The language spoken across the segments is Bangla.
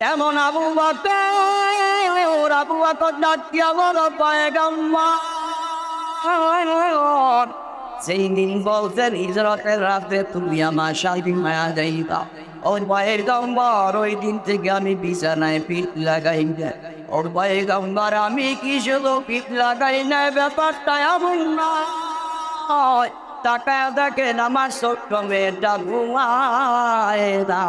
এমন আবু বকর ডাক দিয়া বলো পয়গম্বর, সেই দিন বলছেন হিজরতের রাতে তুমি আমার সাথে মায়া যাইবা। ওর পয়গম্বর ওই দিন থেকে আমি বিছানায় পিঠ লাগাই না। ওর পয়গম্বর আমি কি শুধু পিঠ লাগাই না, ব্যাপারটা এমন নয়। তাকায় দেখেন আমার ছোট্ট মেয়েটা ঘুমায় না।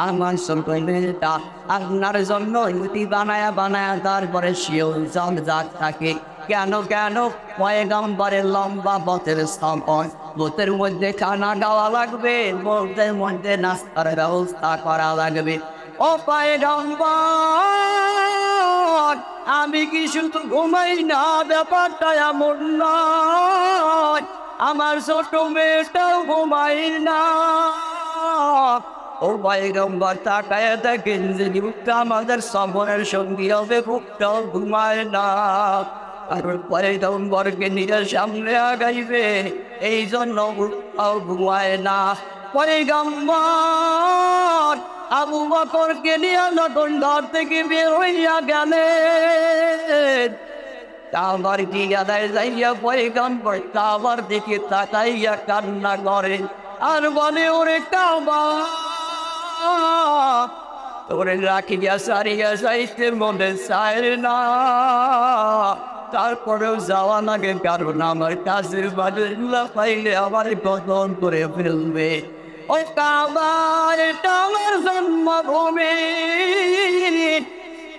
আমার ছোট্ট মেয়েটা আপনার জন্য রুটি বানায়া বানায়া তারপরে সেও জল জাগ থাকে। কেন কেন? পয়গম্বরের লম্বা পথের স্থাপন, পথের মধ্যে খানা খাওয়া লাগবে, পথের মধ্যে নাস্তার ব্যবস্থা করা লাগবে। ও পয়গম্বর, আমি কি শুধু ঘুমাই না, ব্যাপারটা এমন নয়। আমার ছোট মেয়েটাও ঘুমাই না। ও পয়গম্বর তাকায় দেখেন যে বুকটা আমাদের সফরের সঙ্গী হবে, বুকটাও ঘুমায় না। আর পয়গম্বরকে নিজের সামনে আগাইবে, এই জন্য বুকটাও ঘুমায় না। পয়গম্বর আবু বকরকে নিয়ে যখন ঘর থেকে বের হইয়া গেলেন, কাবার দিয়াদায় যাইয়া পয়গম্বর কাবার দিকে তাকাইয়া কান্না করে আর বলে, ওরে কাবা তোরে রাখিয়া সারিয়া যাইতে মনে চায় না, তারপরেও যাওয়া লাগে, কারণ আমার কাছের বাড়িগুলা পাইলে আমার কদম করে ফেলবে। ওই কাবার এটা আমার জন্মভূমি,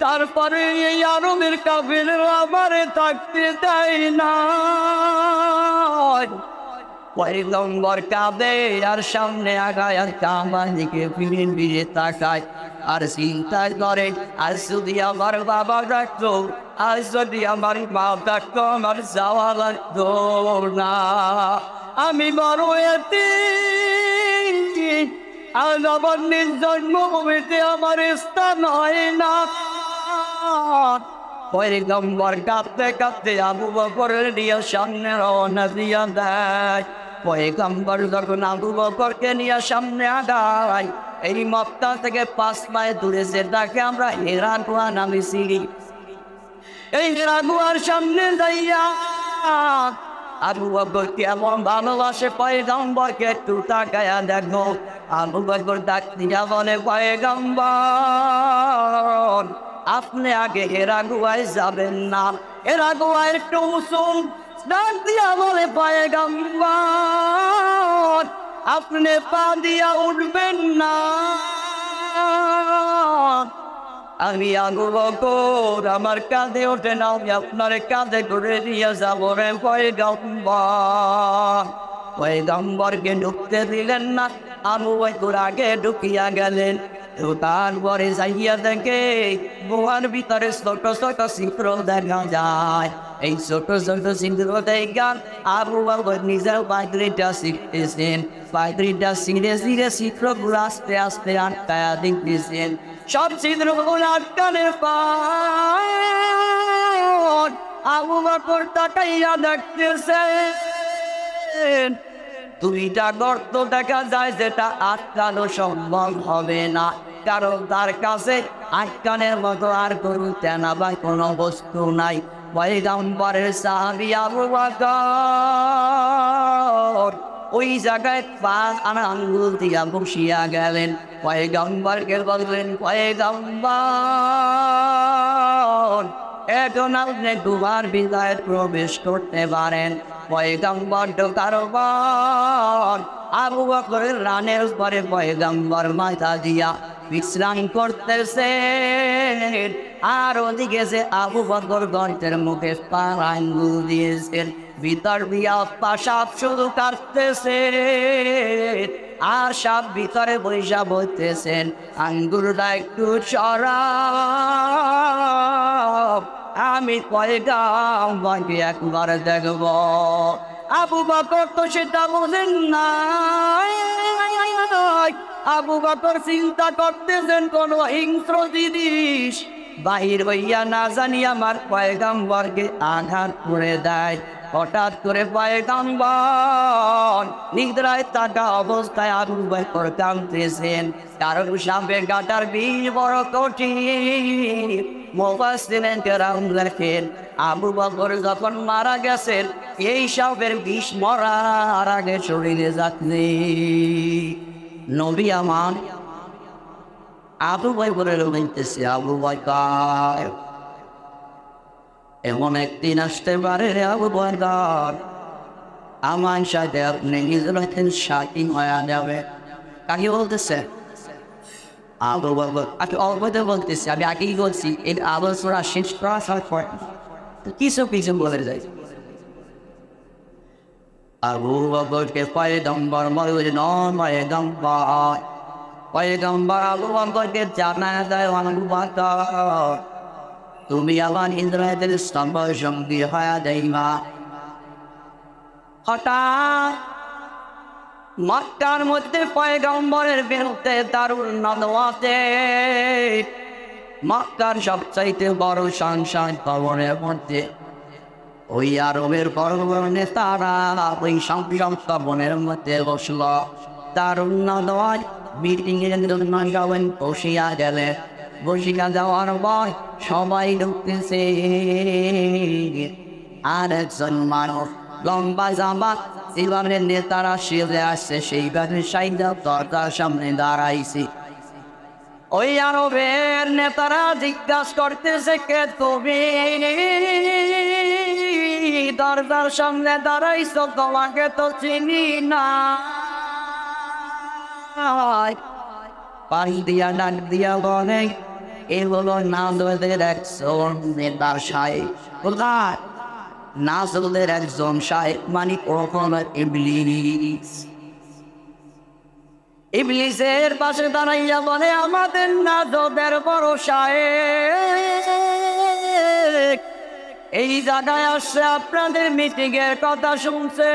তারপরে এই আরবের কাফেররা আমারে থাকতে দেয় না। পয়গম্বর কাঁদে আর সামনে আগায় আর কাবার দিকে ফিরে ফিরে তাকায় আর চিন্তা করে, আজ যদি আমার বাবা ডাকতো, আজ যদি আমার মা ডাকতো, আমার যাওয়া লাগতো না। আমি বড় এতিম, আজ আমার নিজ জন্মভূমিতে আমার স্থান হয় না। পয়গম্বর কাঁদতে কাঁদতে আবু বকরের নিয়ে সামনে রওনা দিয়া দেয়। পয়গম্বর যখন আবু বকরকে নিয়ে সামনে আগায়, এই মক্কা থেকে 5 মাইল দূরে যেটাকে আমরা হেরা গুহা নামে চিনি, এই হেরা গুহার সামনে যাইয়া আবু বকর কেমন ভালোবাসে পয়গম্বরকে একটু তাকায়া দেখো। আবু বকর ডাক দিয়া বলে, পয়গম্বর আপনি আগে হেরা গুহায় যাবেন না, হেরা গুহা একটু উঁচু। ডাক দিয়া বলে, পয়গম্বর আপনি পা দিয়া উঠবেন না। আমি আবু বকর আমার কাঁধে ওঠে না, আমি আপনার কাঁধে করে দিয়ে যাবো রে পয়গম্বর। পয়গম্বরকে ঢুকতে দিলেন না, আবু বকর আগে ঢুকিয়া গেলেন। তো তারপরে যাইয়া দেখে গুহার ভিতরে ছোট ছোট চিত্র দেখা যায়। এই ছোট ছোট চিত্র দেখা আবু বকর নিজের পায়ত্রিটা শিখতেছেন, পায়ত্রিটা ধীরে ধীরে চিত্রগুলো আস্তে আস্তে আটকায়া দেখতেছেন। সব চিত্রগুলো আটকানোর পর আবু বকর তাকাইয়া দেখতেছেন 2টা গর্ত দেখা যায়, যেটা আটকানো সম্ভব হবে না, কারণ তার কাছে আটকানের মতো আর কোনো তেনা বা কোনো বস্তু নাই। পয়গম্বরের সাহাবী আবু বকর ওই জায়গায় 5 আনা আঙ্গুল দিয়া বসিয়া গেলেন। পয়গম্বরকে বললেন, পয়গম্বর এখন আপনি গুহার ভিতরে প্রবেশ করতে পারেন। পয়গম্বর ঢোকার পর আবু বকরের রানের উপরে পয়গম্বর মাথা দিয়া বিশ্রাম করতেছেন, আর ওদিকে যে আবু বকর গর্তের মুখে 5 আঙ্গুল দিয়েছেন, ভিতর দিয়া পাশাপ শুধু কাটতেছে আর সব ভিতরে বৈশা বলতেছেন, আঙ্গুলটা একটু সরাও, আমি পয়গম্বরকে একবার দেখব। আবু বকর তো সেটা বোঝেন না। আবু বকর চিন্তা করতেছেন কোন হিংস্র জিনিস বাহির হইয়া না জানি আমার পয়গম্বরকে আঘাত করে দেয়। হঠাৎ করে পয়গম্বর নিদ্রায় থাকা অবস্থায় আবু বকর কাঁদতেছেন, কারণ সাপের কাটার বিষ বড় কঠিন। মুফাসসিরিন কেরাম লেখেন আবু বকর যখন মারা গেছেন এই সাপের বিষ মরার আগে শরীরে যাচ্ছে। নবী আমার আবু বকরের বলতেছে, আবু বকর এমন একদিন আসতে পারে রে আবু বকর, আমার সাথে আপনি হিজরতের সাথী হয়ে যাবে। কাকে বলতেছে? আবু বকর। আমি অল্পতে বলতেছি, আমি আগেই বলছি এই আলোচনা শেষ করার পর কিছু কিছু বলে যাই। আবু বকরকে পয়গম্বর বললেন, পয়গম্বর পয়গম্বর আবু বকরকে জানায় দেয়, আবু বকর তুমি আমার হিজরতের সঙ্গী হয়ে যাইবা। হঠাৎ মক্কার মধ্যে পয়গম্বরের বিরুদ্ধে দারুণ নদওয়াতে মক্কার সবচাইতে বড় সংসদ ভবনের মধ্যে ওই আরবের বড় বড় নেতারা ওই সংসদ ভবনের মধ্যে বসল। দারুণ নদওয়াত মিটিং এর জন্য সবাই বসিয়া গেলে, বসিয়া যাওয়ার পর সবাই ঢুকতেছে। আর একজন মানুষ লম্বা জামা ইসলামের নেতারা সেজে আসছে, সেইভাবে সাইদা দরজার সামনে দাঁড়াইছে। ওই আরবের নেতারা জিজ্ঞাসা করতেছে, কে তুমি? দরজার সামনে দাঁড়াইছো, তোমাকে তো চিনি না। পানি দিয়া ডাক দিয়া বলে, এগুলো নাজদের একজন নেতার সাহেব। কোথায়? নাজদের একজন সাহেব, মানে কখন ইবলিস। ইবলিসের পাশে দাঁড়াইয়া বলে, আমাদের নাজদের বড় সাহেব এই জায়গায় আসছে, আপনাদের মিটিং এর কথা শুনছে,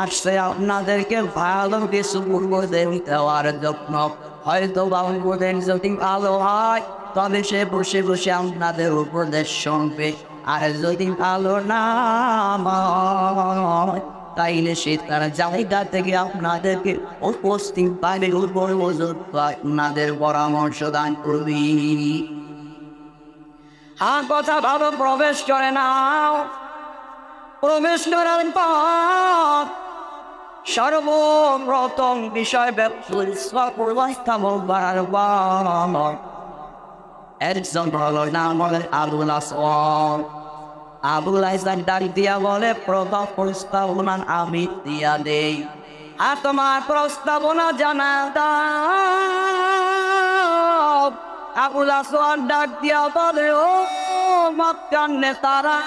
আসছে আপনাদেরকে ভালো কিছু উপদেশ দেওয়ার জন্য। হয়তো বাবুদের যদি ভালো হয় তবে সে বসে বসে আপনাদের উপদেশ শুনবে, আর যদি ভালো না হয় তাইলে সে তার জায়গা থেকে আপনাদেরকে উপস্থিত পাবে, আপনাদের পরামর্শ দান করবি। কথা ভালো প্রবেশ করে নাও। প্রবেশ করার পর সর্বপ্রথম বিষয় একজন হলো নাম বলে আবুল আসওয়াদ। আবুল আসওয়াদ ডাক দিয়া বলে, প্রথম প্রস্তাবনা আমি দিয়া দেই, আর তোমার প্রস্তাবনা জানা দাও। আবুল আসওয়াদ ডাক দিয়া বলে, ও মক্কার নেতারা,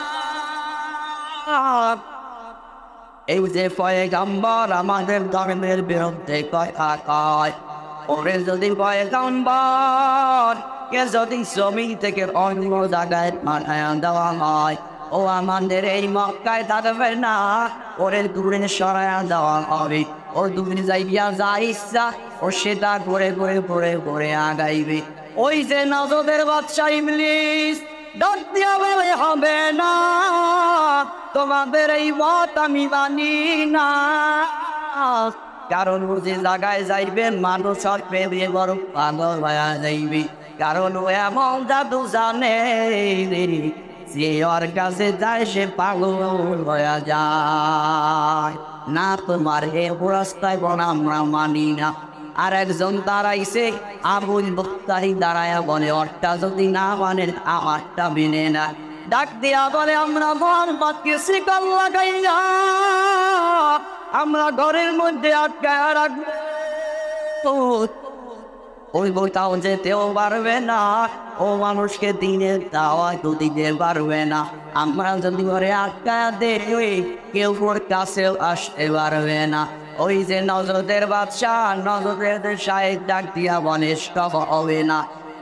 এই যে পয়গম্বর আমাদের ধর্মের বিরুদ্ধে কথা কয়, ওরে যদি পয়গম্বর কে যদি জমি থেকে অন্য জায়গায় পাঠায় দেওয়া হয়, ও আমাদের এই মক্কায় থাকবে না, ওরে দূরে সরাইয়া দেওয়া হবে। ও দূরে যাইয়া যা ইচ্ছা ও সেটা করে করে করে করে আগাইবে। ওই যে নাজদের বাদশা ইবলিস ডাক দিয়া বলে, হবে না, তোমাদের এই মত আমি মানি না। কারণ ও যে জায়গায় যাইবেন মানুষ প্রেমে বড় পাগল হয়ে যাইবে, কারণ ও এমন জাদু জানে যে ওর কাছে যায় সে পাগল হয়ে যায়। না তোমার এ রাস্তায় বলে আমরা মানি না। আর একজন দাঁড়াইছে, আবুল বক্তারি দাঁড়ায়া বলে, ওরটা যদি না মানে আমারটা মেনে না। ডাক দিয়া বলে, আমরা মোহাম্মদকে শিকল লাগাইয়া আমরা ঘরের মধ্যে আটকায় রাখবো, ওই বইটাও যেতেও পারবে না, ও মানুষকে দিনের দাওয়াত দিতে পারবে না। আমরা যদি ঘরে আটকায় দেই কেউ ওর কাছেও আসতে পারবে না। ওই যে নজরদের বাদশা নজরদের সাহেব ডাক দিয়া বলে, সব হবে না,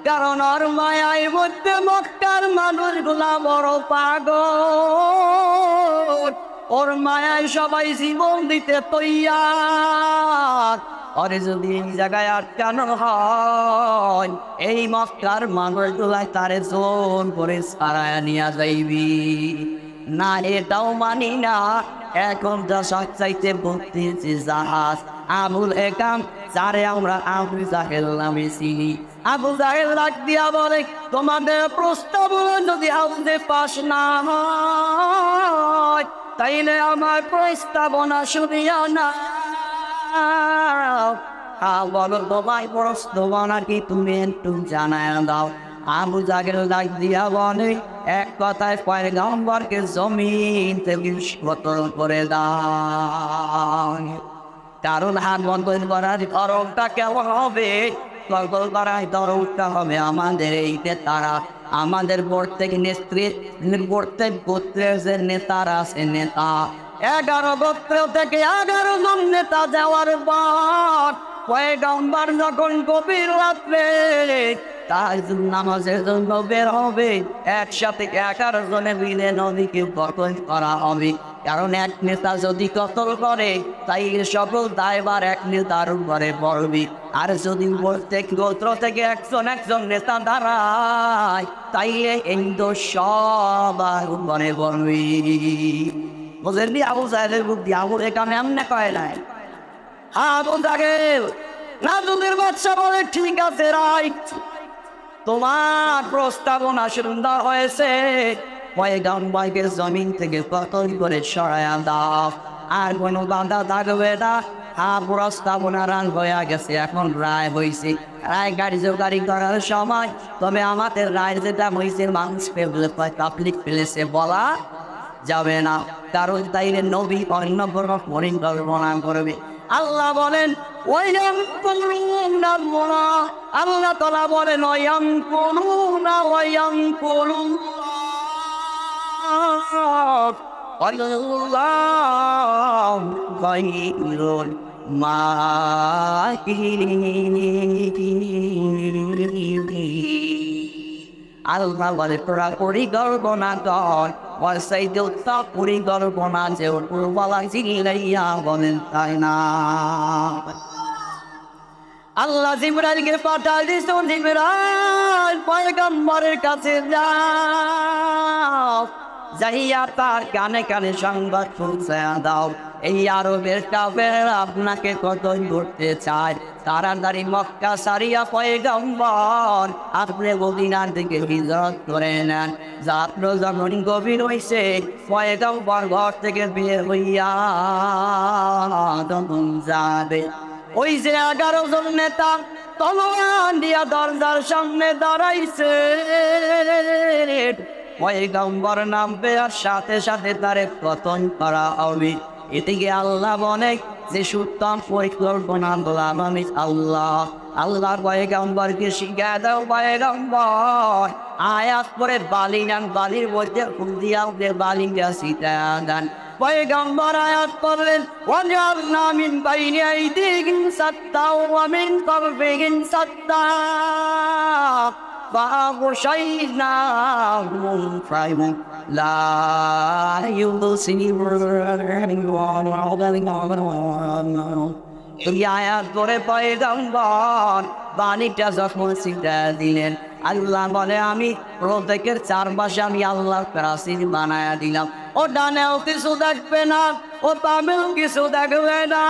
কারণ ওর মায়ার মধ্যে মক্কার মানুষগুলা বড় পাগল, ওর মায়ায় সবাই জীবন দিতে তৈয়ার। ওরে যদি এই জায়গায় আটকানো হয়, এই মক্কার মানুষগুলা তারে জোর করে ছাড়ায় নিয়ে যাইবি। না এটাও মানি না। এখন যা সবচাইতে বলতেছি জাহাজ আবুল হেকাম, যারে আমরা আবু জাহেল নামে চিনি। আবু জাহেল ডাক দিয়া বলে, তোমাদের প্রস্তাবনা যদি হাউজে পাস না হয় তাইলে আমার প্রস্তাবনা শুনিয়া না। বলো তোমায় প্রস্তাবনা কি তুমি একটু জানায় দাও। আবু জাহেল ডাক দিয়া বলে, এক কথায় পয়গম্বরকে জমিন থেকে বতল করে দাও। কারণ হাত বন্ধন করার ধরনটা কেমন হবে? বদল করার ধরনটা হবে আমাদের এই নেতারা, আমাদের প্রত্যেক প্রত্যেক গোত্রের যে নেতারা আছে নেতা, 11 গোত্র থেকে 11 জন নেতা যাওয়ার পর পয়গম্বর যখন গভীর রাত্রে তাহাজ্জুদ নামাজের জন্য বের হবে, একসাথে 11 জনে মিলে নবীকে কতল করা হবে। কারণ এক নেতা যদি কতল করে তাইলে সকল দায়ভার এক নেতার উপরে পড়বে। আর যদি প্রত্যেক গোত্র থেকে একজন নেতা দাঁড়ায় তাইলে এই দোষ সবার উপরে পড়বে। বুঝলি? আবু জাহেলের বুদ্ধি আবু এখানে এমনি কয় নাই। আবু জাহেল নাজুদের বাদশা বলে, ঠিক আছে রাইট, তোমার প্রস্তাবনা সুন্দর হয়েছে, পয়গম্বরকে জমিন থেকে কতল করে সরায়া দাও, আর কোনো বাধা থাকবে না। প্রস্তাবনা রান হয়ে গেছে, এখন রায় হয়েছে। রায় কার্যকারী করার সময় তবে আমাদের রায় যেটা হয়েছে মানুষ পাবলিক প্লেসে বলা যাবে না, কারণ তাইলে নবী অন্য কোনো পরিকল্পনা করবে। আল্লাহ বলেন আল্লাহ তাআলা বলেন আল্লাহ বলে তোরা পরিকল্পনা কর, ওয়াসাইতে উত্তর পরিকল্পনা যে বলা জিলাইয়া বলেন তাই না। আল্লাহ জিবরাইলকে পাঠায় দিয়েছে, জিবরাইল পয়গম্বরের কাছে যাও, যাইয়া তার কানে কানে সংবাদ পৌঁছে দাও, এই আরবের কাফেররা আপনাকে কতল করতে চায়, তাড়াতাড়ি মক্কা সারিয়া পয়গম্বর আপনি মদিনার দিকে হিজরত করে নেন। রাত্র যখন গভীর হইছে পয়গম্বর ঘর থেকে বের হইয়া তখন যাবে। ওই যে 11 জন নেতা তলোয়ার দিয়া দরজার সামনে দাঁড়াইছে, পয়গম্বর নামবে আর সাথে সাথে তারে কতল করা হবে। এদিকে আল্লাহ বলে যে সুত্তম পরিকল্পনা বললাম আমি আল্লাহ। আল্লাহর পয়গম্বরকে শিখা দাও, পয়গম্বর আয়াত করে বালি নেন, বালির মধ্যে ফুল দিয়া বালিটা সিটা দেন। পয়গম্বর আয়াত করলেন, ওয়াজআলনা মিন বাইনি আইদিহিম সাত্তা ওয়া মিন খালফিহিম সাত্তা فأغشيناهم فهم لا يبصرون। এই আয়াত করে পয়গম্বর বাণীটা যখন সিদ্ধা দিলেন, আল্লাহ বলে আমি প্রত্যেকের চারপাশে আমি আল্লাহর প্রাচীর বানায়া দিলাম। ও ডানেও কিছু দেখবে না, ও বামেও কিছু দেখবে না,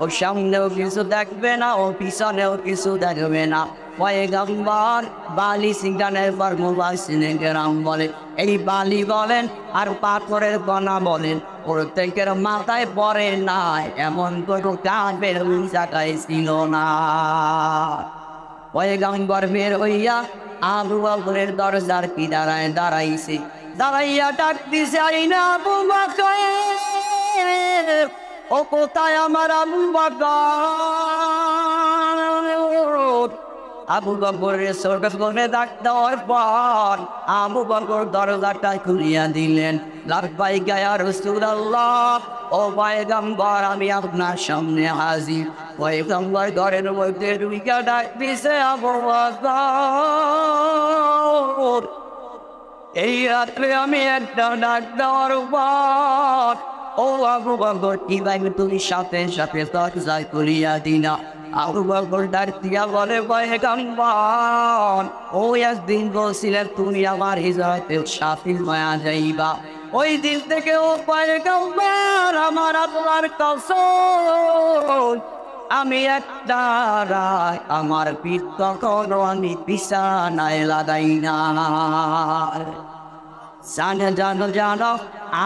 ও সামনেও কিছু দেখবে না, ও পিছনেও কিছু দেখবে না। পয়গম্বর বালি সিংহানের পর মুফাসসিরিনে কেরাম বলে, এই বালি বলেন আর পাথরের কণা বলেন প্রত্যেকের মাথায় পড়ে না, এমন কোনো কাফের ওই জায়গায় ছিল না। পয়গম্বর বের হইয়া আবু বকরের দরজার কিনারায় দাঁড়াইছে, দাঁড়াইয়া ডাক দিছে, আইনা আবু বকর, ও কোথায় আমার আবু বকর? আবু বকরের সর্বক্ষণে ডাক দেওয়ার পর আবু বকর দরজাটা খুলিয়া দিলেন। লাব্বাইকা ইয়া রাসূলুল্লাহ, ও পয়গম্বর আমি আপনার সামনে হাজির। পয়গম্বর ঘরের মধ্যে ঢুইকা ডাক দিছে, আবু বকর এই রাত্রে আমি একটা ডাক দেওয়ার পর ও আবু বকর কি ভাই তুমি সাথে সাথে দরজা খুলিয়া দিনা। আবু বকর ডাক দিয়া বলে পয়গম্বর, ওই একদিন বলছিলেন তুমি আমার হিজরতের সাথী হয়ে যাইবা, ওই দিন থেকে ও পয়গম্বর আমার আল্লাহর কসম আমি একটা রায় আমার পিঠ কখনো আমি বিছানায় লাগাই না। জানো জানো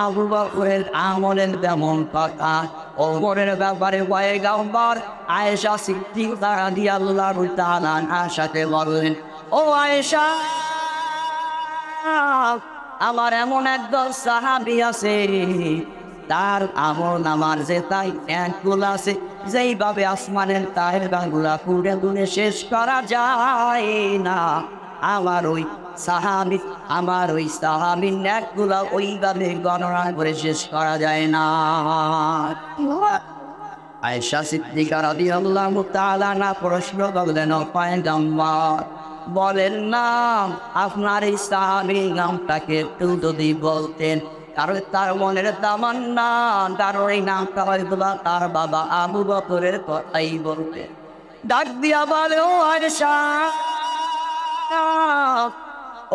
আবু বকরের আমলের তেমন কথা। ওমরের ব্যাপারে পয়গম্বর আয়েশা সিদ্দিকা রাদিয়াল্লাহু তাআলা আনহার সাথে বললেন, ও আয়েশা, আমার এমন একদল সাহাবী আছে তার আমল আমার যে তাই একগুলো আছে যেইভাবে আসমানের তাহেরগুলা পুড়ে গুনে শেষ করা যায় না, আমার ওই সাহাবীর একগুলা ওইভাবে গণনা করে শেষ করা যায় না। আয়েশা সিদ্দিকা রাদিয়াল্লাহু তাআলা না প্রশ্ন করলেন, পয়গম্বর বলেন না আপনার এই সাহাবীর নামটাকে একটু যদি বলতেন, কারণ তার মনের তামান্না তার ওই নামটা হয়তো তার বাবা আবু বকরের কথাই বলতেন। ডাক দিয়া বলে, ও আয়েশা,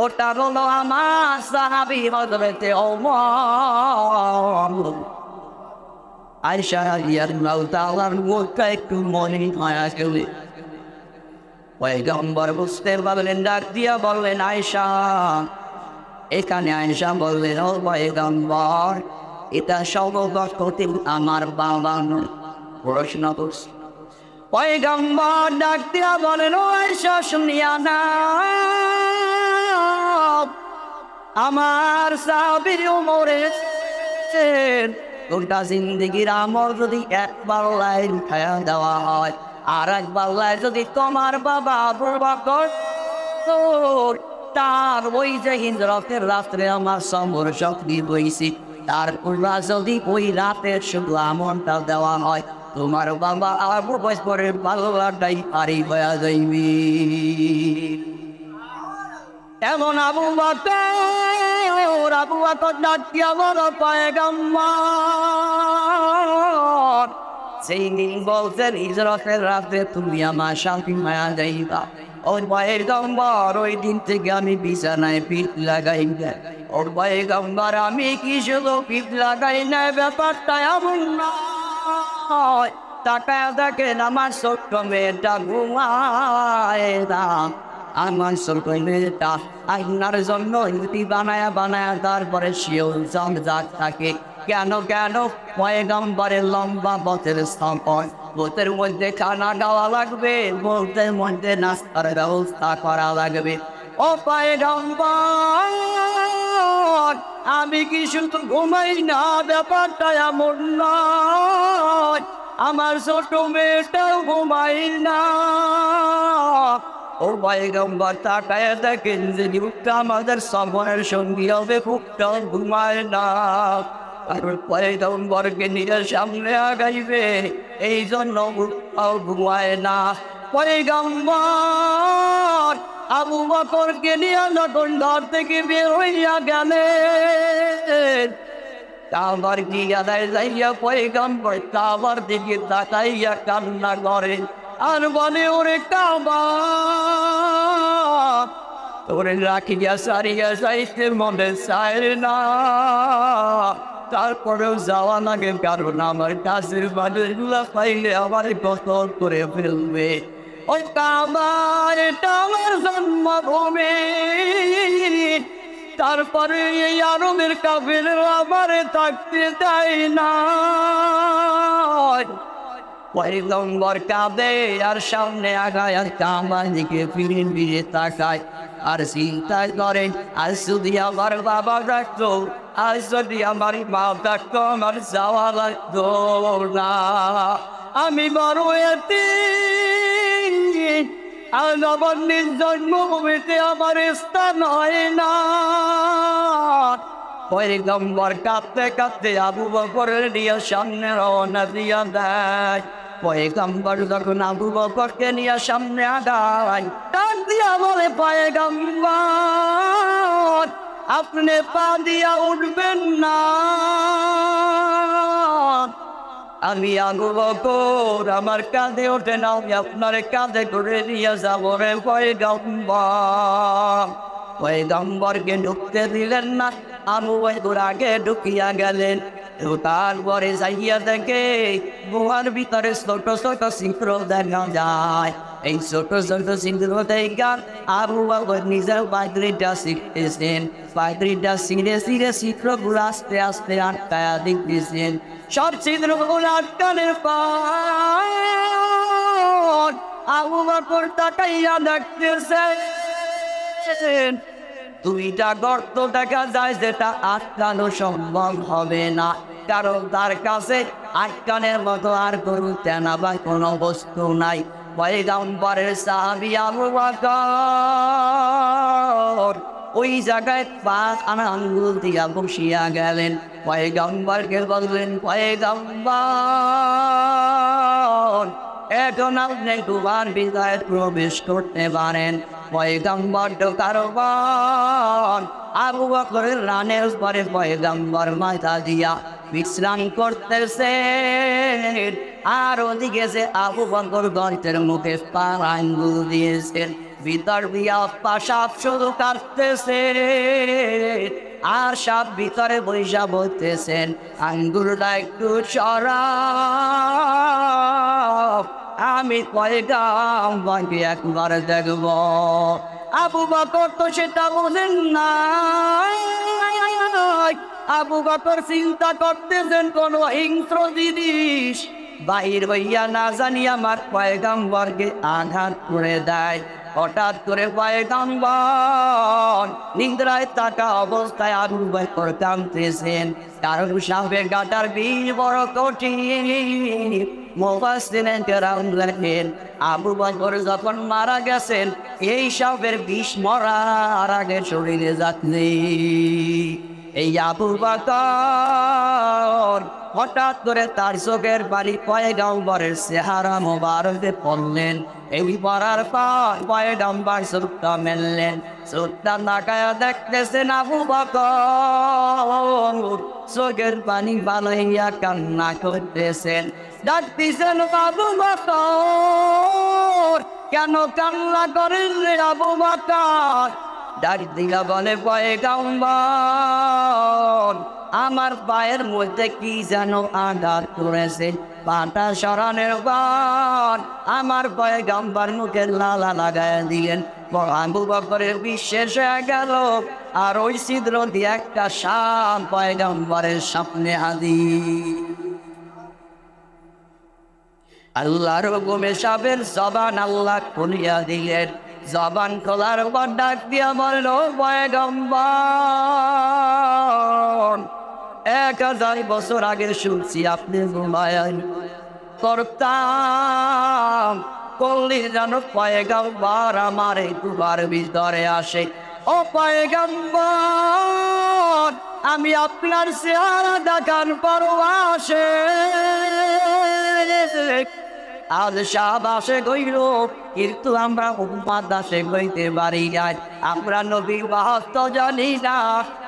ওটা হলো আমার সাহাবী হযরতে ওমর। আয়েশা রাদিয়াল্লাহু তাআলার মুখটা একটু মনে হয় আসলে। পয়গম্বর বুঝতে পারলেন, ডাক দিয়া বললেন, আয়েশা। এখানে আয়েশা বললেন, ও পয়গম্বর, এটা সর্বপ্রথম আমার বাবা নয়। প্রশ্ন করছে। পয়গম্বর ডাক দিয়া বলেন, ও আয়েশা শুনিয়া না, আমার সাহাবী ওমরের গোটা জিন্দেগির আমল যদি একবার লাইন খায়া দেওয়া হয়, আর একবার লাইন যদি তোমার বাবা আবু বকর তার ওই যে হিজরতের রাত্রে আমার সমর শক্তি বইছি, তার যদি ওই রাতের শুধু আমলটা দেওয়া হয়, তোমার বাবা আবু বকরের ভালোবাসাটাই পারি হয়ে যাইবি। এমন আবু বকর ডাক দিয়া বলল, পয়গম্বর সেই দিন বলছেন হিজরতের রাতে তুমি আমার শান্তি মায়া যাইবা, ওর পয়গম্বর ওই দিন থেকে আমি বিছানায় পিঠ লাগাই না। ওর পয়গম্বর আমি কি শুধু পিঠ লাগাই না, ব্যাপারটা এমন নয়, তাকায় দেখেন আমার ছোট্ট মেয়েটা ঘুমায় না, আমার ছোট্ট মেয়েটা আপনার জন্য রুটি বানায়া তারপরে সেও জমজাত থাকে। কেন পয়গম্বরের লম্বা পথের স্থাপন, পথের মধ্যে খানা খাওয়া লাগবে, পথের মধ্যে নাস্তার ব্যবস্থা করা লাগবে। ও পয়গম্বর আমি কি শুধু ঘুমাই না, ব্যাপারটা এমন নয়, আমার ছোট মেয়েটাও ঘুমাই না। ও পয়গম্বর তাকায় দেখেন যে যুগটা আমাদের সময়ের সঙ্গী হবে, খুবটাও ঘুমায় না, কারণ পয়গম্বরকে নিজের সামনে আগাইবে এই জন্য ঘুমায় না। পয়গম্বর আবু বকরকে নিয়ে যখন ঘর থেকে বের হইয়া গেলেন, কাবার গিয়া যাইয়া পয়গম্বর কাবার দিকে তাকাইয়া কান্না করেন আর বলে, ওরে কাবা তোরে রাখিয়া সারিয়া যাইতে মনে চায় না, তারপরেও যাওয়া লাগে, কারণ আমার কাছের মানুষগুলা পাইলে আমার কতল করে ফেলবে। ওই কাবার এটা আমার জন্মভূমি, তারপরে এই আরবের কাফেররা আমারে থাকতে দেয় না। পয়গম্বর কাঁদে আর সামনে আগায় আর কাবার দিকে ফিরে তাকায় আর চিন্তায় করেন, আজ যদি আমার বাবা ডাকতো, আজ যদি আমার মা ডাকতো, আমার যাওয়া লাগতো না, আমি বড় এতিম, আজ আমার নিজ জন্মভূমিতে আমার স্থান হয় না। পয়গম্বর কাঁদতে কাঁদতে আবু বকরের নিয়ে সামনে রওনা দিয়া দেয়। পয়গম্বর যখন আবু বকরকে নিয়ে সামনে আগায়, ডাক দিয়া বলে, পয়গম্বর আপনি পা দিয়া উঠবেন না, আমি আবু বকর আমার কাঁধে ওঠে না, আমি আপনার কাঁধে করে নিয়ে যাবো রে পয়গম্বর। পয়গম্বরকে ঢুকতে দিলেন না, আবু বকর আগে ঢুকিয়া গেলেন। তো তারপরে যাইয়া দেখে গুহার ভিতরে ছোট ছোট ছিদ্র দেখা যায়। এই ছোট ছোট ছিদ্র দেখা আবু বকর নিজের পাগড়িটা ছিঁড়তেছেন। পাগড়িটা ছিঁড়ে ছিঁড়ে ছিদ্রগুলো আস্তে আস্তে আটকায়া দেখতেছেন। সব ছিদ্রগুলো আটকানোর পর আবু বকর তাকাইয়া দেখতেছেন দুইটা গর্ত দেখা যায় যেটা আটকানো সম্ভব হবে না, কারণ তার কাছে আটকানের মতো আর কোনো তেনা বা কোনো বস্তু নাই। পয়গম্বরের সাহাবী আবু বকর ওই জায়গায় পাঁচ আনা আঙ্গুল দিয়া বসিয়া গেলেন। পয়গম্বরকে বললেন, পয়গম্বর এখন আপনি তোমার বিদায় প্রবেশ করতে পারেন। পয়গম্বর কারণ আবু বকরের রানের পরে পয়গম্বর মাথা দিয়া বিশ্রাম করতেছেন। আর ওদিকে যে আবু বকর গর্তের মুখে পাঁচ আঙ্গুল দিয়েছেন, ভিতর দিয়া পাশাপ শুধু কাটতেছে। আর সব ভিতরে বৈশা বলতেছেন, আঙ্গুলটা একটু সরাও, আমি পয়গম্বরকে একবার দেখব। আবু বকর তো সেটা বলেন না। আবু বকর চিন্তা করতেছেন কোন হিংস্র জিনিস বাহির হইয়া না জানি আমার পয়গম্বরকে আঘাত করে দেয়। হঠাৎ করে পয়গম্বর নিদ্রায় থাকা অবস্থায় আবু বকর কাঁদতেছেন, কারণ সাপের গাটার বিষ বড় কঠিন। মুফাসসিরিন কেরাম লেখেন, আবু বকর যখন মারা গেছেন এই সাপের বিষ মরার আগে শরীরে যাচ্ছে। এই আবু বকর হঠাৎ করে তার চোখের পানি পয়গম্বরের চেহারা মোবারকে পড়লেন। এই পড়ার পর পয়গম্বর চোখটা মেললেন। চোখটা নাকায়া দেখতেছেন আবু বকর চোখের পানি বানাইয়া কান্না করতেছেন। ডাকতেছেন, আবু বকর কেন কান্না করেন রে আবু বকর? ডাক দিয়া বলে, পয়গম্বর আমার পায়ের মধ্যে কি যেন আঘাত করেছে। পাটা সরানোর পর আমার পয়গম্বর মুখের লালা লাগায় দিলেন। আবু বকরের বিশ্বাস হয়ে গেল। আর ওই ছিদ্র দিয়ে একটা সাপ পয়গম্বরের সামনে হাজির। আল্লাহর হুকুমে সাপের জবান আল্লাহ খুলিয়া দিলেন। জবান খোলার পর ডাক দিয়া বলল, পয়গম্বর 1000 বছর আগে শুনছি আপনি ঘুমায়েন করতাম, করলি যেন পয়গম্বর আমার এই দুবার ভিতরে আসে। ও পয়গম্বর আমি আপনার চেহারা দেখার পর আসে। আজ সাপ আসে গইল, কিন্তু আমরা উম্মাদ আসে গইতে পারি না। আমরা নবীর বাহত্ব জানি না,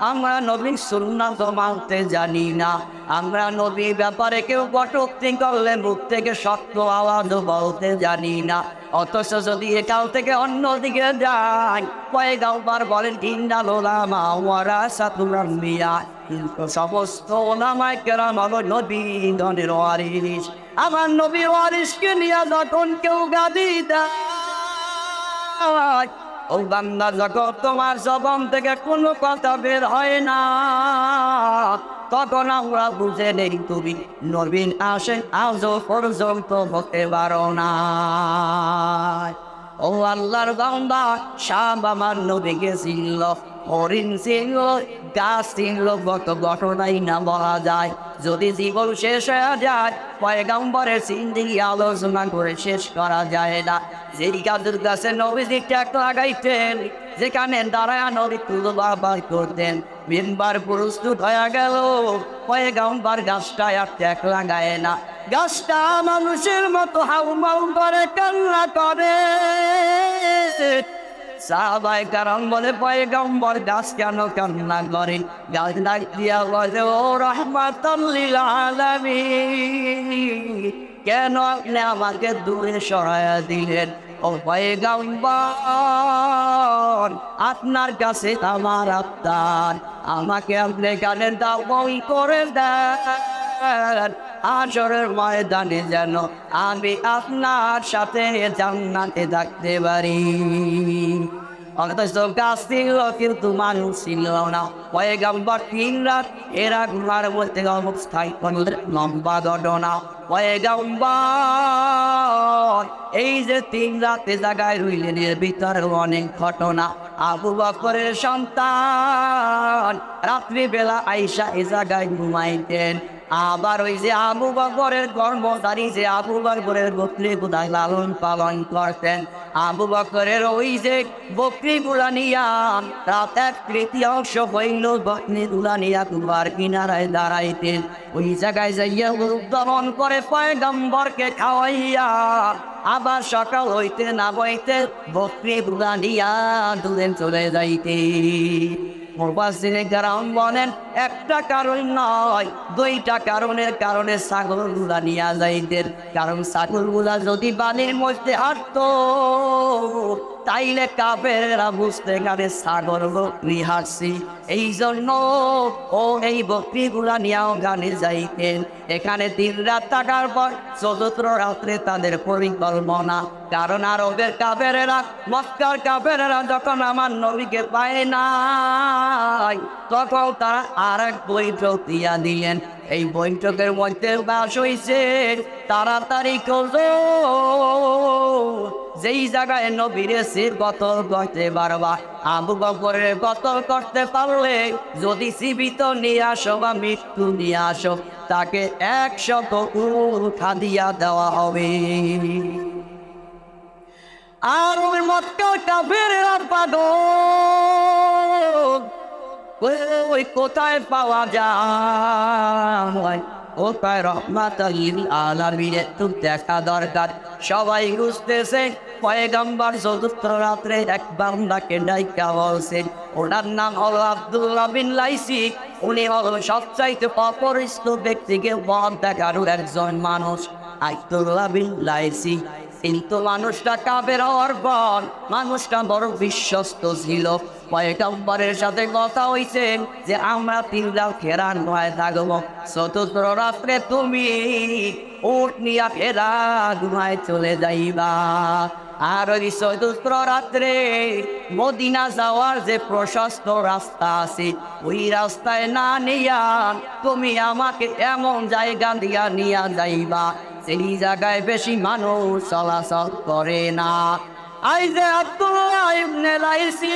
আমরা নবীর সুন্নাত মানতে জানি না। আমরা নবীর ব্যাপারে কেউ কটূক্তি করলে মুখ থেকে শক্ত আওয়াজ বলতে জানি না। অথচ যদি একাল থেকে অন্যদিকে যায়, পয়গম্বর বলেন, ইন্নাল উলামা ওয়ারাসাতুল আম্বিয়া, সমস্ত ওলামায়ে কেরাম হলো নবীগণের ওয়ারিস। আমার নবীর ওয়ারিসকে নিয়ে যখন কেউ গালি দেয়, ও বান্দা যখন তোমার জবান থেকে কোনো কথা বের হয় না, তখন আমরা বুঝে নেই তুমি নবীন আসেন আজও পর্যন্ত হতে পারো না। ও আল্লাহর বান্দা, সাপ আমার নবীকে চিনল, হরিণ চিনল, গাছ চিনল, কত ঘটনাই না বলা যায়। যদি জীবন শেষ হয়ে যায়, পয়গম্বরের জিন্দেগি আলোচনা করে শেষ করা যায় না। যেই গাছের কাছে নবীজি ট্যাক লাগাইতেন, যেখানে দাঁড়ায় নবী তুলবা বার করতেন, মিম্বার প্রস্তুত হয়ে গেল, পয়গম্বর গাছটা আর ট্যাক লাগায় না। গাছটা মানুষের মতো হাউমাউ করে কান্না করে। সাহাবায়ে কেরাম বলে পয়গম্বর গাছ কেন কান্না করে? গাছ ডাক দিয়া বলে ও রাহমাতাল লিল আলামিন, কেন আপনি আমাকে দূরে সরাইয়া দিলেন? ও পয়গম্বর, আপনার কাছে আমার আবদার, আমাকে আপনি গানের দাওয়াই করে দেন, হাশরের ময়দানে যেন আমি আপনার সাথে জান্নাতে থাকতে পারি। অথচ গাছ ছিল কিন্তু মানুষ ছিল না। পয়গম্বর 3 রাত এরা ঘুমার মধ্যে অবস্থায় করলেন লম্বা ঘটনা। পয়গম্বর এই যে 3 রাতে জায়গায় রইলেন, এর ভিতরে অনেক ঘটনা। আবু বকরের সন্তান রাত্রিবেলা আইসা এ জায়গায় ঘুমাইতেন। আবার ওই যে আবু বকরের কর্মচারী যে আবু বকরের বকরি গুলাই লালন পালন করতেন, আবু বকরের ওই যে বকরি গুলা নিয়া রাত 1/3 হইল বকরি গুলা নিয়া কুয়ার কিনারায় দাঁড়াইতেন। ওই জায়গায় যাইয়া উদ্ধারণ করে পয়গম্বরকে খাওয়াইয়া আবার সকাল হইতে না হইতে বকরি গুলা নিয়া দূরে চলে যাইতে। মুফাসসিরে কেরাম বলেন একটা কারণ নয়, 2টা কারণের কারণে ছাগলগুলা নিয়ে যাইতেন। কারণ ছাগলগুলা যদি বালির মধ্যে হাঁটতো তাইলে কাফেরেরা বুঝতে পারে ছাগল বকরি হাঁটছি, এই জন্য ও এই বকরিগুলা নিয়েও গানে যাইতেন। এখানে 3 রাত থাকার পর 4th রাত্রে তাদের পরিকল্পনা। কারণ আরবের কাফেরেরা, মক্কার কাফেরেরা যখন আমার নবীকে পায় নাই, তখন তারা আর এক বৈঠক দিয়া দিলেন। এই বৈঠকের মধ্যে বাস হইছে তাড়াতাড়ি করো, যেই জায়গায় নবীরে সির কতল করতে পারবা, আবু বকরের কতল করতে পারলে যদি জীবিত নিয়ে আসো বা মৃত্যু নিয়ে আসো, তাকে 100 উট দিয়া দেওয়া হবে। আর ওই মক্কার কাফেরেরা পাগল, ওই কোথায় পাওয়া যায়, কোথায় রহমাতুল লিল আলামিনের একটু দেখা দরকার। সবাই বুঝতেছে পয়গম্বর 4th রাত্রে এক বান্দাকে ডাইকা বলছেন, ওনার নাম হলো আব্দুল্লাহ বিন লাইসি। উনি হলো সবচাইতে অপরিচিত ব্যক্তিকে বধ দেখানো একজন মানুষ, আব্দুল্লাহ বিন লাইসি। কিন্তু মানুষটা কাফের হওয়ার পর মানুষটা বড় বিশ্বস্ত ছিল। পয়গম্বরের সাথে কথা হইছে যে আমরা 3 রাত ফেরান ভয় থাকবো, 4th রাত্রে তুমি উট নিয়া ফেরা ঘুমায় চলে যাইবা। আর ওই 4th রাত্রে মদিনা যাওয়ার যে প্রশস্ত রাস্তা আছে, ওই রাস্তায় না নিয়া তুমি আমাকে এমন জায়গা দিয়া নিয়া যাইবা সেই জায়গায় বেশি মানুষ চলাচল করে না। আই যে আব্দুল্লাহ ইবনে লাইসি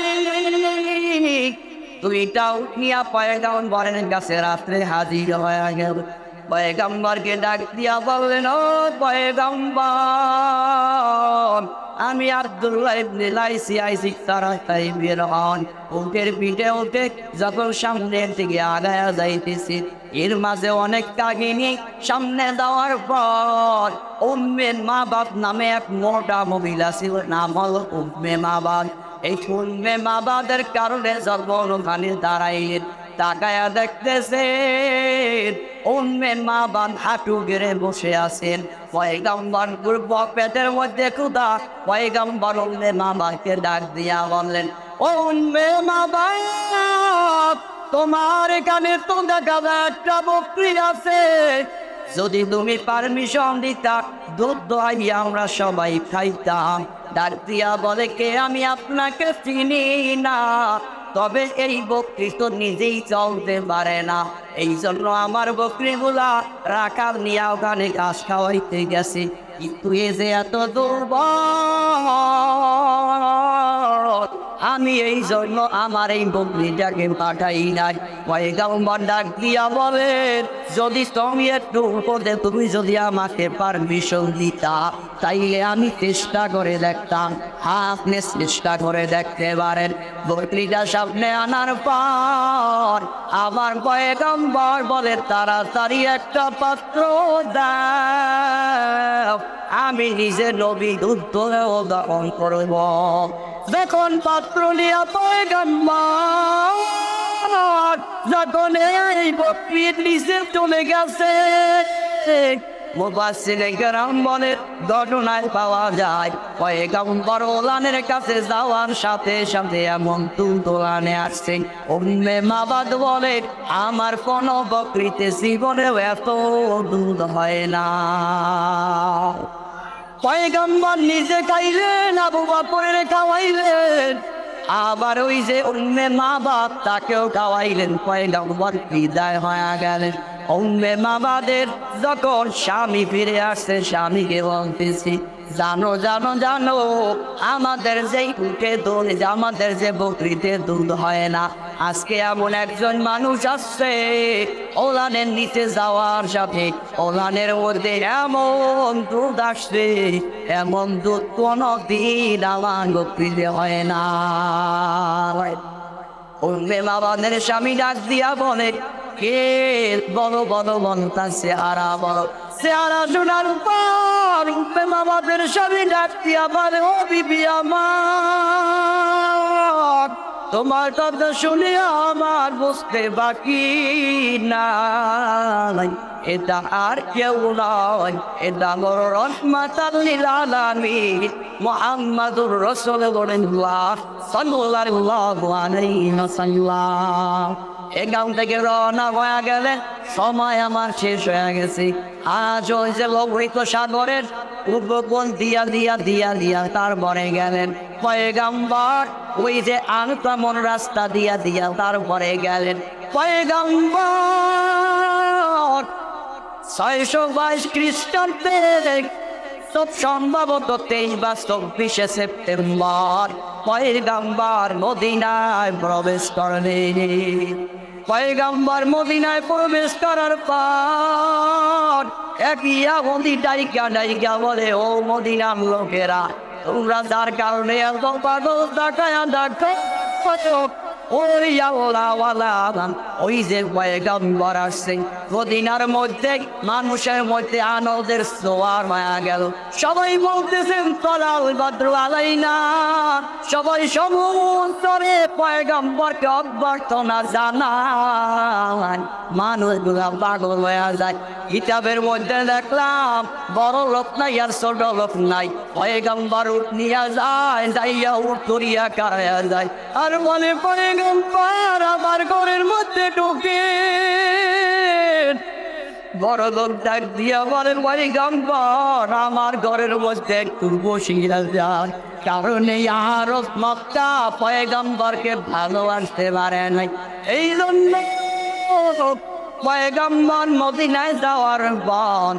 2টা উট নিয়া পয়গম্বরের কাছে রাত্রে হাজির হয়ে গেল। পয়গম্বরকে ডাক দিয়া বললেন, ও পয়গম্বর, আমি আব্দুল্লাহ ইবনে লাইসি আইছি তাড়াতাড়ি বের হন। উটের পিঠে উঠে যখন সামনের দিকে আগায়া যাইতেছি, এর মাঝে অনেক কাহিনী। সামনে যাওয়ার পর উম্মে মাবাদ নামে এক মোটা মহিলা ছিল, নাম হলো উম্মে মাবাদ। এই উম্মে মাবাদের কারণে যখন ওখানে দাঁড়াইলেন, তাকায়া দেখতেছেন উম্মে মাবাদ হাঁটু গেড়ে বসে আছেন। পয়গম্বর পেটের মধ্যে ক্ষুধা। পয়গম্বর উম্মে মাবাদকে ডাক দিয়া বললেন, ও উম্মে মাবাদ, তোমার এখানে তো দেখা যায় একটা বকরি আছে, যদি তুমি পারমিশন দিতা দুধ দোহাইয়া আমরা সবাই খাইতাম। ডাক দিয়া বলে, কে আমি আপনাকে চিনি না, তবে এই বকরি তো নিজেই চলতে পারে না, এই জন্য আমার বকরিগুলা রাখাল নিয়ে ওখানে ঘাস খাওয়াইতে গেছে। কিন্তু এ যে এত দুর্বল, আমি এই জন্য আমার এই বকরিটাকে পাঠাই নাই। পয়গম্বর ডাক দিয়া বলেন, যদি তুমি একটু উপদে তুমি যদি আমাকে পারমিশন দিতা, তাইলে আমি চেষ্টা করে দেখতাম। আপনি চেষ্টা করে দেখতে পারেন। বকরিটা সামনে আনার পর আমার পয়গম্বর বলে, তাড়াতাড়ি একটা পাত্র দাও, আমি নিজে নবী উত্তরেও দহন করব। যখন পাত্র নিয়ে পয়গম্বর যখন এই বকরির নিচে চলে গেছে, মুফাসসিরে কেরাম বলে ঘটনায় পাওয়া যায় পয়গম্বর ওলানের কাছে যাওয়ার সাথে সাথে এমন তুলতুলানে আসছে। উম্মে মাবাদ বলে আমার কোন বকরিতে জীবনেও এত দুধ হয় না। পয়গম্বর নিজে খাইলেন, আবু বকরের খাওয়াইলেন, আবার ওই যে উম্মে মাবাদ তাকেও খাওয়াইলেন। পয়গম্বর বিদায় হয়ে গেলেন। উম্মে মাবাদের যখন স্বামী ফিরে আসছে, স্বামীকে বলতেছি জানো জানো জানো আমাদের যেই উঠে দুধ, আমাদের যে বকরিতে দুধ হয় না, আজকে এমন একজন মানুষ আসছে ওলানের নিচে যাওয়ার সাথে ওলানের মধ্যে এমন দুধ আসছে, এমন দুধ কোনদিন আমার বকরিতে হয় না। উম্মে মাবাদের স্বামী ডাক দিয়া বলে কে বড় বড় বনতা চেহারা, বড় চেহারা শোনার পর উম্মে মাবাদের স্বামী ডাক দিয়া বলে ও বিবি আমার, তোমার কথা শুনে আমার বুঝতে বাকি নাই, এটা আর কেউ নয়, এটা বড় রহমাতাল লিল আলামিন মুহাম্মাদুর রাসূলুল্লাহ সাল্লাল্লাহু আলাইহি ওয়াসাল্লাম। এখান থেকে রওনা হয়ে গেলেন, সময় আমার শেষ হয়ে গেছে। আজ ওই যে লোহিত সাগরের উপকূল দিয়া দিয়া দিয়া দিয়া তারপরে গেলেন পয়গম্বর, ওই যে আনকামন রাস্তা দিয়া দিয়া তারপরে গেলেন পয়গম্বর 622 খ্রিস্টাব্দে, সব সম্ভবত 23 বা 24 সেপ্টেম্বর পয়গম্বর মদিনায় প্রবেশ করলেন। পয়গম্বর মদিনায় প্রবেশ করার পর এক ইয়াহুদি ডাইকা ডাইকা বলে ও মদিনার লোকেরা, তোমরা যার কারণে এত পাগল দেখায়া দেখো ওই যে পয়গম্বর আসছে মদিনার মধ্যে, মানুষের মধ্যে আনন্দের জোয়ার মায়া গেল। সবাই বলতেছেন তলাল বদ্র আলাইনা, সবাই সমুদ্রে পয়গম্বরকে অভ্যর্থনা জানান। মানুষগুলা পাগল হয়ে যায়। কিতাবের মধ্যে দেখলাম বড় লোক নাই আর ছোট লোক নাই, পয়গম্বর উঠ নিয়ে যায়, যাইয়া উঠ করিয়া কারাইয়া যায় আর বলে পয়গম্বর আমার ঘরের মধ্যে ঢুকে। বড় লোক ডাক দিয়া বলেন পয়গম্বর আমার ঘরের মধ্যে একটু বসিয়া যায়, কারণ এই আরব মক্কা পয়গম্বরকে ভালোবাসতে পারে নাই, এই জন্য পয়গম্বর মদিনায় যাওয়ার পর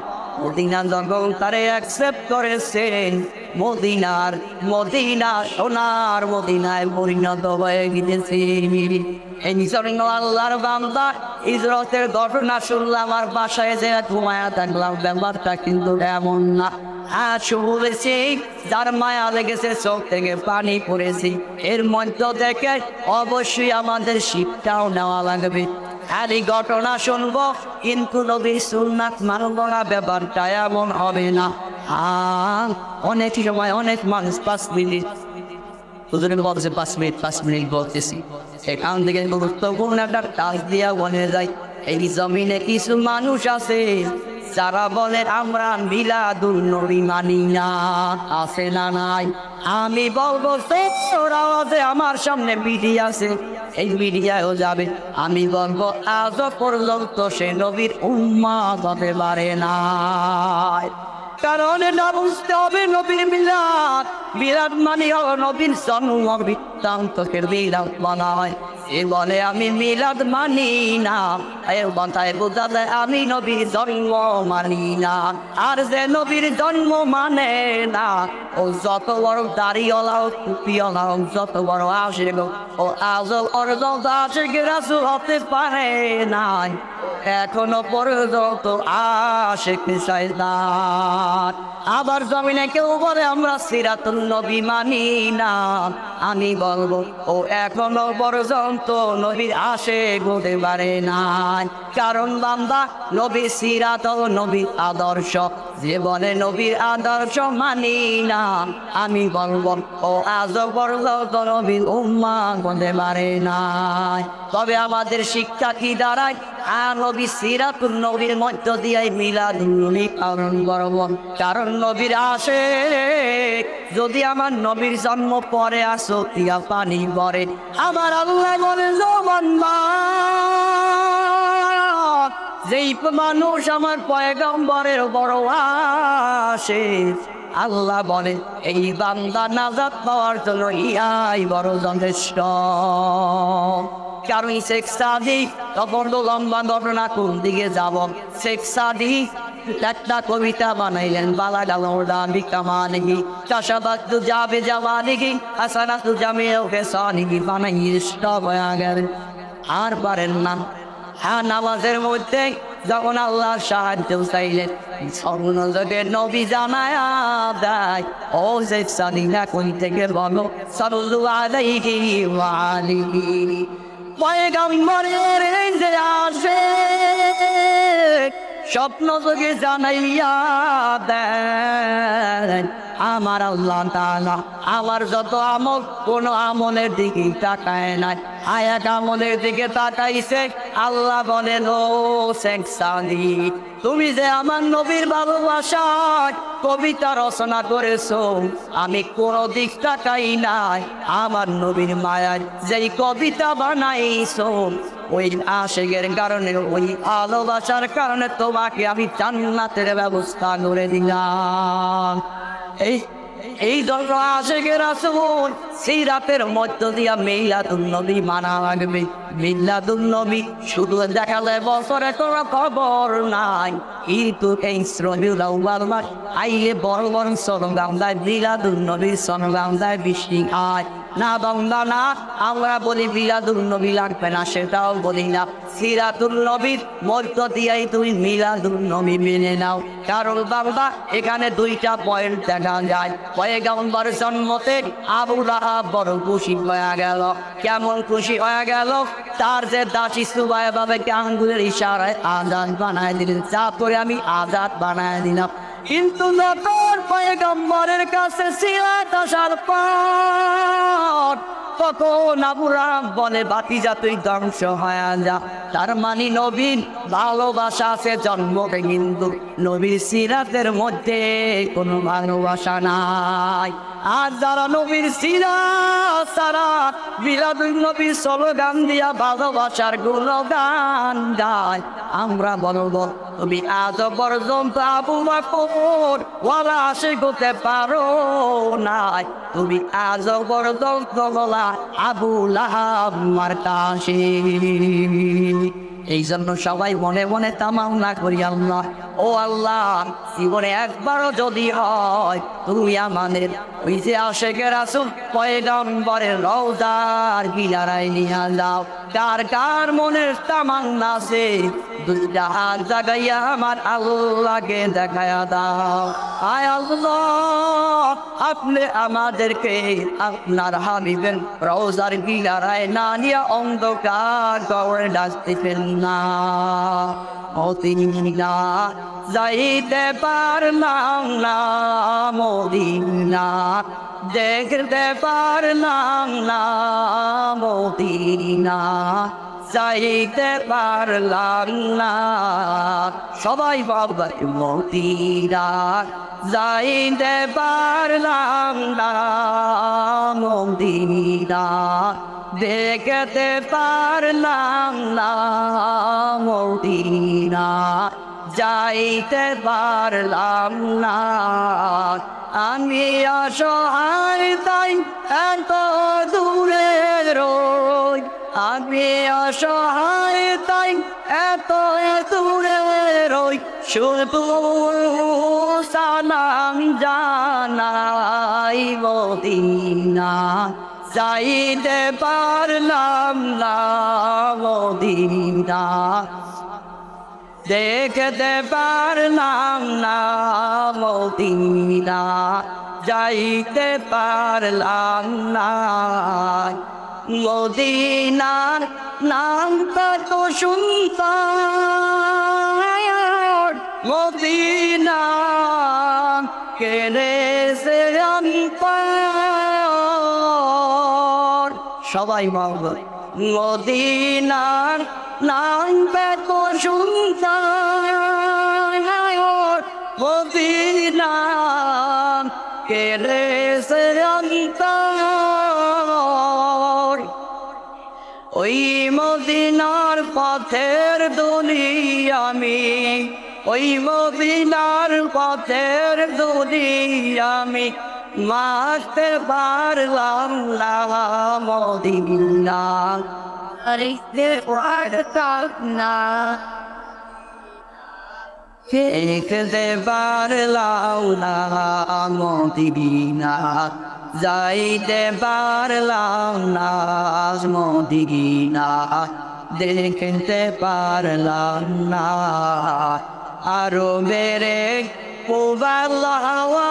মদিনা যখন তারে অ্যাকসেপ্ট করেছেন, মদিনা সোনার মদিনায় পরিণত হয়ে গিয়েছে। এই জন্য আল্লাহর বান্দা হিজরতের ঘটনা শুনলাম আর বাসায় যে ঘুমায়া থাকলাম, ব্যাপারটা কিন্তু এমন না। শুনেছি যার মায়া লেগেছে চোখ থেকে পানি পড়েছি, এর মধ্য থেকে অবশ্যই আমাদের শিক্ষাও নেওয়া লাগবে। খালি ঘটনা শুনবো কিন্তু নবীর সুন্নাত মানব না, ব্যাপারটা এমন হবে না। অনেক সময় অনেক মানুষ 5 মিনিট বলছে 5 মিনিট বলতেছি, এখান থেকে গুরুত্বপূর্ণ একটা কাজ দিয়া বলে যায়। এই জমিনে কিছু মানুষ আছে যারা বলে আমরা মিলাদুন নবী মানি না, আছে না নাই? আমি বলবো আওয়াজে আমার সামনে মিডিয়া আছে, এই মিডিয়াও যাবে। আমি বলবো আজ পর্যন্ত সে নবীর উম্মত হতে পারে না, কারণ না বুঝতে হবে নবীর মিলাদ। মিলাদ মানে হলো নবীর জন্ম বৃত্তান্তকে মিলাদ বলা হয়। এ বলে আমি মিলাদ মানি না, এর কথায় বোঝা যায় আমি নবীর জন্ম মানি না। আর যে নবীর জন্ম মানে না, ও যত বড় দাড়িওয়ালা হোক, টুপিওয়ালা হোক, যত বড় আশিক হোক, ও আজও অর্জন আশিক রাসূল হতে পারে না। এখনো পর্যন্ত আশিক শয়তান। আবার জমিনে কেউ বলে আমরা সিরাতুন নবী মানি না, আমি বলবো ও এখনো পর্যন্ত নবীর আশিক হতে পারে নাই। কারণ বান্দা নবী সিরাত ও নবীর আদর্শ, যে বলে নবীর আদর্শ মানি না, আমি বলবো ও আজ পর্যন্ত নবীর উম্মাহ হতে পারে নাই। তবে আমাদের শিক্ষা কি দাঁড়ায়? নবী সিরাতুন নবীর মধ্য দিয়ে মিলাদুন নবী পালন করব। কারণ নবীর আশিক যদি আমার নবীর জন্ম পরে আসো তিয়া পানি পরে, আমার আল্লাহ বলে বান্দা যেই মানুষ আমার পয়গম্বরের বড় আশিক, আল্লাহ বলে এই বান্দা নাজাত পাওয়ার জন্য ইয়াই বড় যথেষ্ট। কারণ শেখ সাদি তখন তো লম্বা ঘটনা কোন দিকে যাব। শেখ সাদি একটা কবিতা বানাইলেন, বালা গালি কামানিহি চাষাবাদু যাবে জামানিহি হাসানাতু জামিও ফেসানিহি বানাই স্টপ হয়ে গেলেন, আর পারেন না। হ্যাঁ, নামাজের মধ্যে যখন আল্লাহ সাহায্য চাইলেন সর্বনজরের নবী জানায় দেয়, ও শেখ সাদি এখন থেকে বলো সাল্লু আলাইহি ওয়া আলিহি। পয়গম্বরের যে আসে স্বপ্ন যোগে জানাইয়া দেন আমার আল্লাহ তাআলা আমার যত আমল কোন আমলের দিকে তাকায় নাই, আয়াত আমলের দিকে তাকাইছে। আল্লাহ বলেন ও শেখ সাদি তুমি যে আমার নবীর ভালোবাসায় কবিতা রচনা করেছো, আমি কোন দিক তাকাই নাই, আমার নবীর মায়ায় যেই কবিতা বানাইছো ওই আশিকের কারণে ওই ভালোবাসার কারণে তোমাকে আমি জান্নাতের ব্যবস্থা করে দিলাম। এই জন্য আশিকের রাসূল সিরাতের মধ্য দিয়া মিলাদুন নবী মানা লাগবে। মিলাদুন নবী শুধু দেখা যায় বছরে কোনো খবর নাই, কিন্তু এই রবিউল আউয়াল মাস আইলে বড় বড় সরঞ্জাম দেয়, মিলাদুন নবীর সরঞ্জাম দেয়, বৃষ্টি হয় না বান্দা না। আমরা বলি মিলাদুন নবী লাগবে না, সেটাও বলি না। সিরাতুল নবীর মধ্য দিয়াই তুমি মিলাদুন নবী মেনে নাও। কারণ বান্দা এখানে দুইটা পয়েন্ট দেখা যায়। পয়গম্বর জন্মতে আবু লাহাব বড় খুশি হয়ে গেল। কেমন খুশি হয়ে গেল? তার যে দাসী সুবাইবাকে আঙ্গুলের ইশারায় আজাদ বানায় দিলেন, যা করে আমি আজাদ বানায় দিলাম। কিন্তু যখন পয়গম্বরের কাছে সিরাত আসার পর তখন আবু লাহাব বলে ভাতিজা তুই ধ্বংস হয়ে যা। তার মানে নবীর ভালোবাসা আছে জন্মতে, কিন্তু নবীর সিরাতের মধ্যে কোনো ভালোবাসা নাই। আর যারা নবীর সিরাত সারা মিলাদুন নবীর স্লোগান দিয়া ভালোবাসার গুণগান গায়, আমরা বলবো তুমি আজ পর্যন্ত আবু বকর ওয়ালা আশিক হতে পারো নাই, তুমি আজ পর্যন্ত বলা আবু লাহাব মার্কা আশিক। এই জন্য সবাই মনে মনে তামান্না করি আল্লাহ ও আল্লাহ জীবনে একবারও যদি হয় তুমি আমাদের ওই যে আশিকের রাসূল পয়গম্বরের রওজার কিনারায় নিয়ে যাও। কার কার মনের তামান্না আছে দুইটা হাত জাগাইয়া আমার আল্লাহকে দেখায়া দাও। আয় আল্লাহ আপনি আমাদেরকে আপনার হাবিবের রওজার কিনারায় না নিয়ে অন্ধকার কবরে ডাকতেছেন না। মদিনা যাইতে পারলাম না, মদিনা দেখতে পারলাম না, মদিনা যাইতে পারলাম না। সবাই বাবা মদিনা যাইতে পারলাম না, মদিনা দেখতে পারলাম না, মদিনা যাইতে পারলাম না। আমি অসহায় তাই এত দূরে রই, আমি অসহায় তাই এত দূরে রই, শুধু সালাম জানাই মদিনা যাইতে পারলাম না, মদিনা দেখতে পারলাম না মদিনা, যাইতে পারলাম না। মদিনার নামটা তো শুনতাম, মদিনা কেড়েছে অন্তর। সবাই বলব মদিনার নামটা তো শুনতাম, মদিনা কেড়েছে অন্তর। ওই মদিনার পথের দুলি আমি, ওই মদিনার পথের দুলি আমি, মারতে পারলাম না মদিনা, দেখতে পারতাম না। দেখতে পারলাম না মদিনা, যাইতে পারলাম না মদিনা, দেখতে পারলাম না। আরো বেড়ে মোবাইল হাওয়া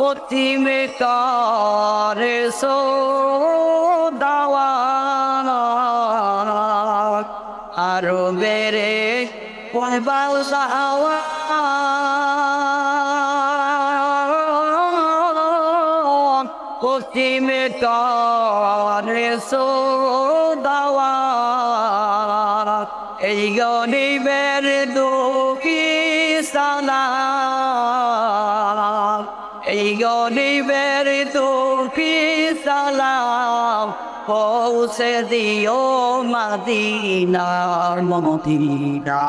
পশ্চিমে কারে সো দাওয়া, আরো বেড়ে মোবাইল হাওয়া পশ্চিমে কারে সো দাওয়া। এই গরিবের দুঃখী সালাম, এই গরিবের দুঃখী সালাম, পৌঁছে দিও মদিনার মদিনা,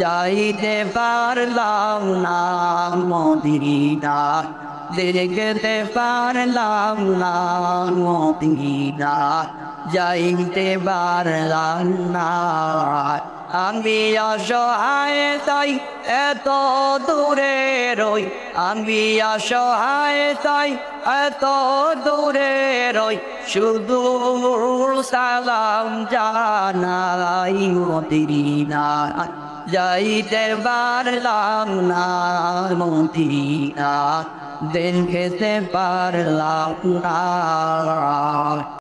যাইতে পারলাম না মদিনা, দেখতে পারলাম না মদিনা, যাইতে পারলাম না। আমি অসহায় তাই এত দূরে রই, আমি অসহায় তাই এত দূরে রই, শুধু সালাম জানাই মদিনা, যাইতে পারলাম না মদিনা, দেখতে পারলাম না।